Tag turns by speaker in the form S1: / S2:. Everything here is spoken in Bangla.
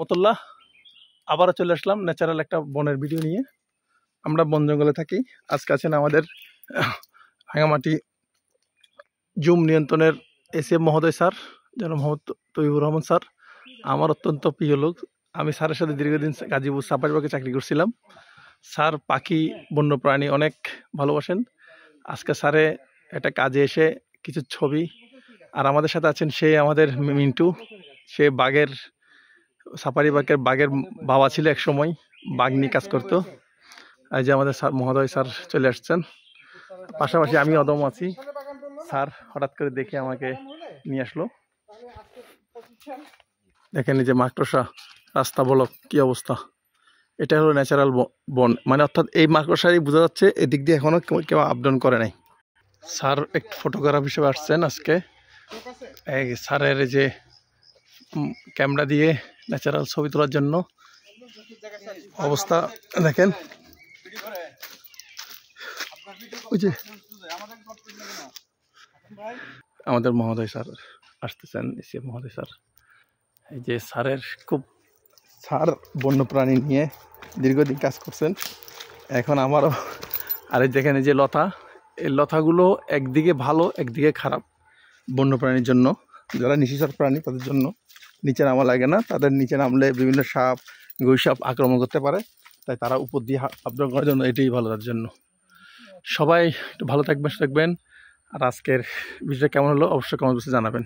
S1: রহমতুল্লাহ। আবারও চলে আসলাম ন্যাচারাল একটা বনের ভিডিও নিয়ে। আমরা বন জঙ্গলে থাকি। আজকে আছেন আমাদের রাঙামাটি জুম নিয়ন্ত্রণের এসএম মহোদয় স্যার, যেন মোহাম্মদ তৈবুর রহমান স্যার। আমার অত্যন্ত প্রিয় লোক। আমি স্যারের সাথে দীর্ঘদিন গাজীপুর সাফারি পার্কে চাকরি করছিলাম। স্যার পাখি বন্যপ্রাণী অনেক ভালোবাসেন। আজকে স্যারে একটা কাজে এসে কিছু ছবি, আর আমাদের সাথে আছেন সে আমাদের মিন্টু। সে বাঘের সাফারি পার্কের বাঘের বাবা ছিল, এক সময় বাঘ নিয়ে কাজ করতো। এই যে আমাদের স্যার মহোদয় স্যার চলে আসছেন, পাশাপাশি আমি অদম আছি। স্যার হঠাৎ করে দেখে আমাকে নিয়ে আসলো। দেখেন এই যে মাকড়সা, রাস্তা বলো কি অবস্থা। এটা হলো ন্যাচারাল বন, মানে অর্থাৎ এই মাকড়সারই বোঝা যাচ্ছে এদিক দিয়ে এখনো কেউ আপ ডাউন করে নাই। স্যার একটু ফটোগ্রাফ হিসেবে আসছেন আজকে। এই স্যারের যে ক্যামেরা দিয়ে ন্যাচারাল ছবি তোলার জন্য অবস্থা দেখেন। ওই যে আমাদের মহোদয় স্যার আসতেছেন, এসিএফ মহোদয় স্যার। এই যে স্যারের স্যার বন্যপ্রাণী নিয়ে দীর্ঘদিন কাজ করছেন। এখন আমারও আর যেখানে যে লতা, এই লতাগুলো একদিকে ভালো একদিকে খারাপ বন্যপ্রাণীর জন্য। যারা নিশিচর প্রাণী তাদের জন্য নিচে নামা লাগে না, তাদের নিচে নামলে বিভিন্ন সাপ গৈসাপ আক্রমণ করতে পারে, তাই তারা উপর দিয়ে আপডাউন করার জন্য এটাই ভালো তার জন্য। সবাই একটু ভালো থাকবেন। আর আজকের ভিডিওটা কেমন হলো অবশ্যই কমেন্ট বক্সে জানাবেন।